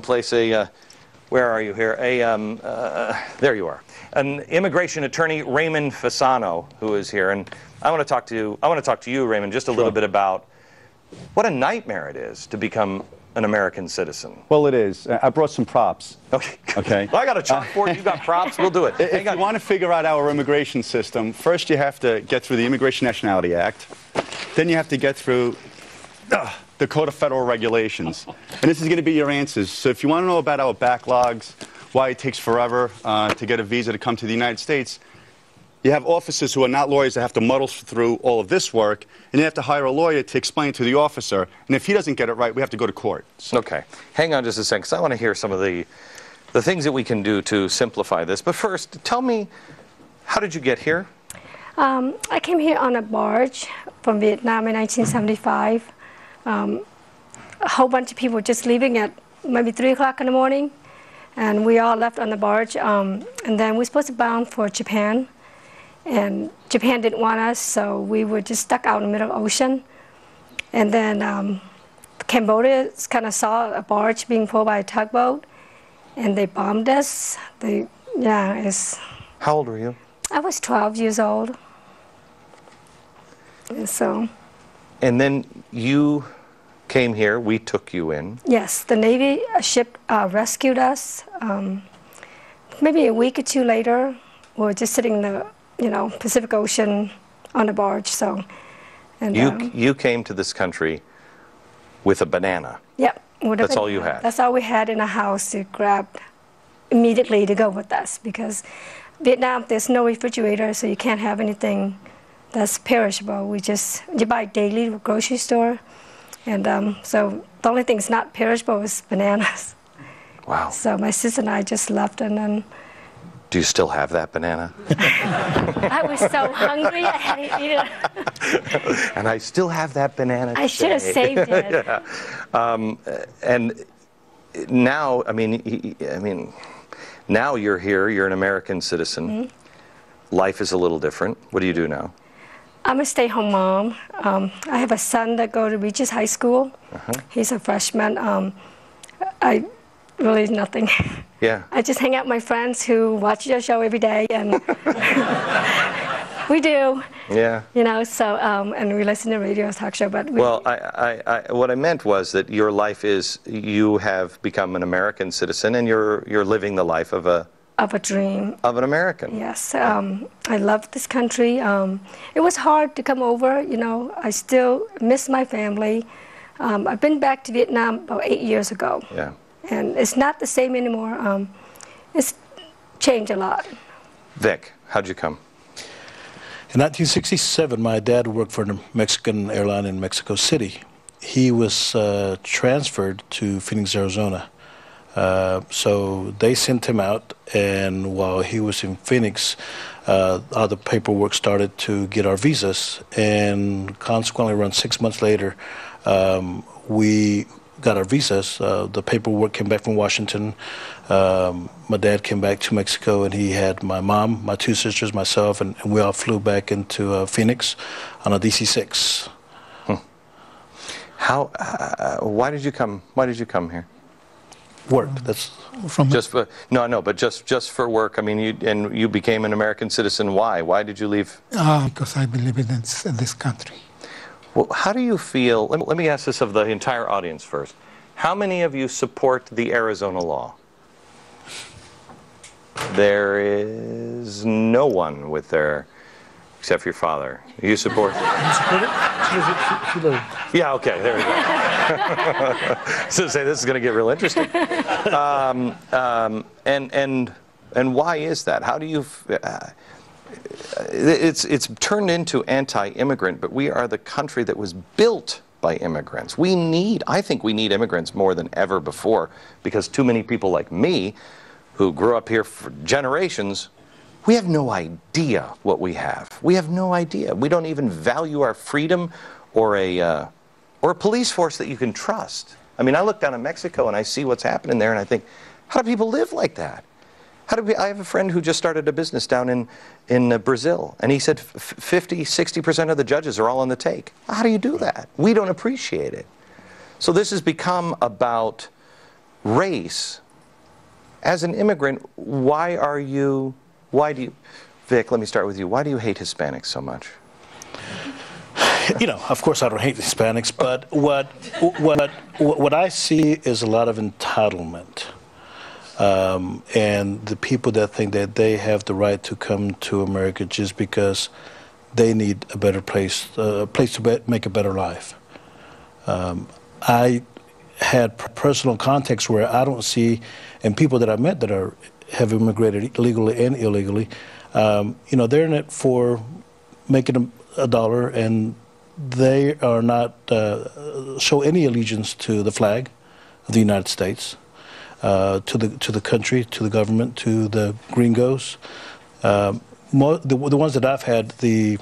place where are you here? There you are. An immigration attorney, Raymond Fasano, who is here, and I want to talk to you, Raymond, just a little bit about what a nightmare it is to become an American citizen. Well, it is. I brought some props. Okay. Well, I got a chalkboard. You got props. We'll do it. If you want to figure out our immigration system, first you have to get through the Immigration Nationality Act. Then you have to get through the Code of Federal Regulations. And this is going to be your answers. So if you want to know about our backlogs, why it takes forever to get a visa to come to the United States, you have officers who are not lawyers that have to muddle through all of this work, and you have to hire a lawyer to explain to the officer. And if he doesn't get it right, we have to go to court. So. Okay. Hang on just a second, because I want to hear some of the things that we can do to simplify this. But first, tell me, how did you get here? I came here on a barge from Vietnam in 1975. A whole bunch of people just leaving at maybe 3 o'clock in the morning, and we all left on the barge. And then we were supposed to bound for Japan, and Japan didn't want us, so we were just stuck out in the middle of the ocean. And then Cambodia kind of saw a barge being pulled by a tugboat, and they bombed us. How old were you? I was 12 years old. And so. And then you came here. We took you in. Yes, the Navy ship rescued us. Maybe a week or two later, we were just sitting in the Pacific Ocean on a barge. So, and you came to this country with a banana. Yep. That's all you had. That's all we had in a house to grab immediately to go with us, because Vietnam, there's no refrigerator, so you can't have anything that's perishable. You buy daily at the grocery store, and so the only thing that's not perishable is bananas. Wow. So my sister and I just left, and then. Do you still have that banana? I was so hungry, I had to eat it. And I still have that banana. I should have saved it. Yeah. And now, I mean, now you're here. You're an American citizen. Mm-hmm. Life is a little different. What do you do now? I'm a stay-home mom. I have a son that goes to Regis High School. Uh-huh. He's a freshman. I really nothing. Yeah. I just hang out with my friends who watch your show every day, and we do. Yeah. So and we listen to radio talk show. But well, what I meant was that your life is, you have become an American citizen, and you're living the life of a dream. Of an American. Yes. I love this country. It was hard to come over. I still miss my family. I've been back to Vietnam about 8 years ago. Yeah. And it's not the same anymore. It's changed a lot. Beck, how'd you come? In 1967, my dad worked for the Mexican airline in Mexico City. He was transferred to Phoenix, Arizona. So they sent him out, and while he was in Phoenix, all the paperwork started to get our visas, and consequently around 6 months later, we got our visas. The paperwork came back from Washington. My dad came back to Mexico, and he had my mom, my 2 sisters, myself, and we all flew back into Phoenix on a DC-6. Why did you come? Why did you come here? Work. That's from just for but just for work. I mean, you became an American citizen. Why? Why did you leave? Because I believe in this country. Well, how do you feel? Let me ask this of the entire audience first. How many of you support the Arizona law? There is no one with their, except for your father. You support? Yeah. Okay. There we go. So say this is going to get real interesting. And why is that? How do you? It's turned into anti-immigrant, but we are the country that was built by immigrants. I think we need immigrants more than ever before, because too many people like me, who grew up here for generations, we have no idea what we have. We have no idea. We don't even value our freedom or a police force that you can trust. I mean, I look down at Mexico and I see what's happening there, and I think, how do people live like that? I have a friend who just started a business down in Brazil, and he said 50–60% of the judges are all on the take. How do you do that? We don't appreciate it. So this has become about race, as an immigrant, why do you, Vic, let me start with you. Why do you hate Hispanics so much? You know, of course I don't hate Hispanics, but what I see is a lot of entitlement. And the people that think that they have the right to come to America just because they need a better place, a place to make a better life. I had personal contacts where I don't see, and people that I met that have immigrated legally and illegally, you know, they're in it for making a dollar, and they are not show any allegiance to the flag of the United States, to the country, to the government, to the gringos. The ones that I've had the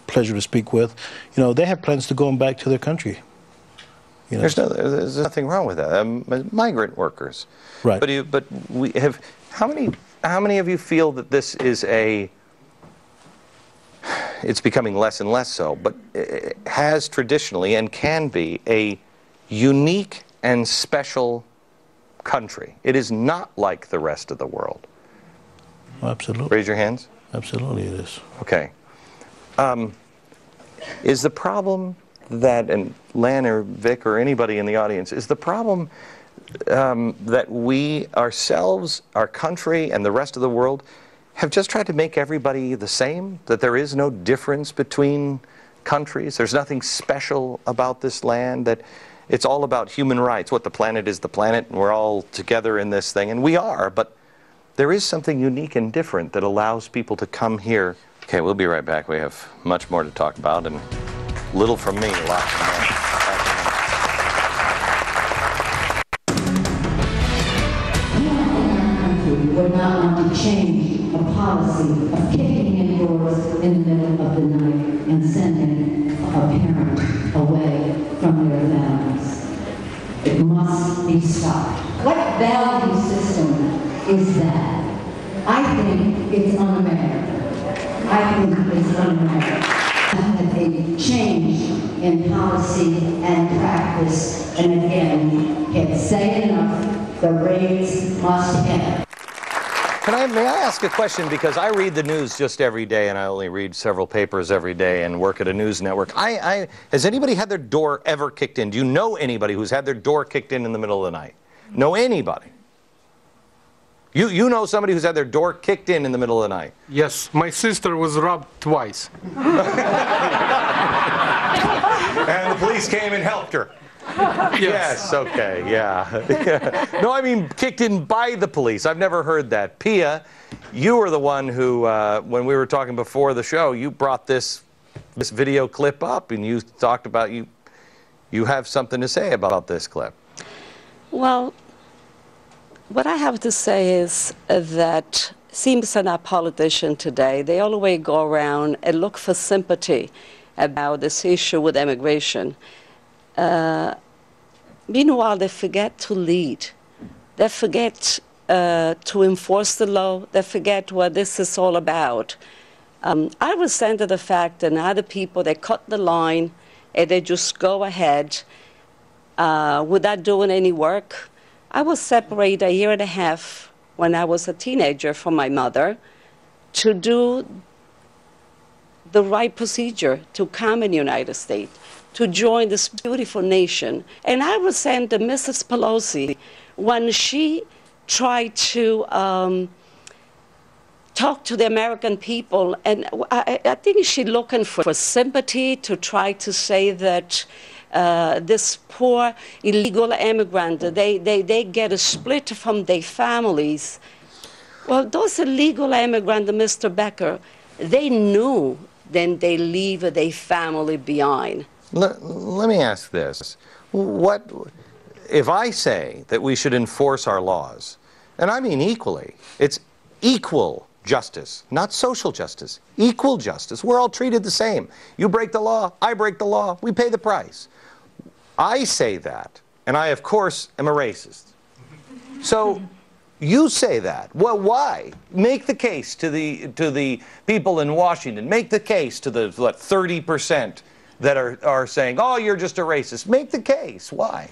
pleasure to speak with, you know, they have plans to going back to their country. You know? There's nothing wrong with that. Migrant workers, right? But we have how many of you feel that this is it's becoming less and less so, but it has traditionally and can be a unique and special country? It is not like the rest of the world. Absolutely. Raise your hands. Absolutely, it is. Okay. Is the problem that, and Len or Vic or anybody in the audience, is the problem that we ourselves, our country, and the rest of the world have just tried to make everybody the same? That there is no difference between countries? There's nothing special about this land? That it's all about human rights? What, the planet is the planet, and we're all together in this thing? And we are, but there is something unique and different that allows people to come here. Okay, we'll be right back. We have much more to talk about, and little from me, a lot from them. Would not want to change a policy of kicking in doors in the middle of the night and sending a parent away from their families. It must be stopped. What value system is that? I think it's un-American. I think it's un-American. A change in policy and practice, and again, can't say enough, the raids must end. May I ask a question? Because I read the news just every day, and I only read several papers every day and work at a news network. Has anybody had their door ever kicked in? Do you know anybody who's had their door kicked in the middle of the night? Know anybody? You know somebody who's had their door kicked in the middle of the night? Yes, my sister was robbed twice. And the police came and helped her? Yes, okay, yeah. No, I mean kicked in by the police. I've never heard that. Pia, you were the one who, when we were talking before the show, you brought this video clip up, and you talked about, you have something to say about this clip. Well, what I have to say is that seems that our politicians today, they always go around and look for sympathy about this issue with immigration. Meanwhile, they forget to lead. They forget to enforce the law. They forget what this is all about. I resent the fact that other people, they cut the line and they just go ahead without doing any work. I was separated a year and a half when I was a teenager from my mother to do the right procedure to come in the United States, to join this beautiful nation. And I resent Mrs. Pelosi when she tried to talk to the American people, and I think she's looking for sympathy to try to say that this poor illegal immigrant, they get a split from their families. Well, those illegal immigrants, Mr. Becker, they knew then they leave their family behind. Let me ask this. What if I say that we should enforce our laws, and I mean equally, it's equal justice, not social justice, equal justice. We're all treated the same. You break the law, I break the law, we pay the price. I say that, and I, of course, am a racist. So you say that. Well, why? Make the case to the people in Washington. Make the case to the, what, 30% that are saying, oh, you're just a racist. Make the case. Why?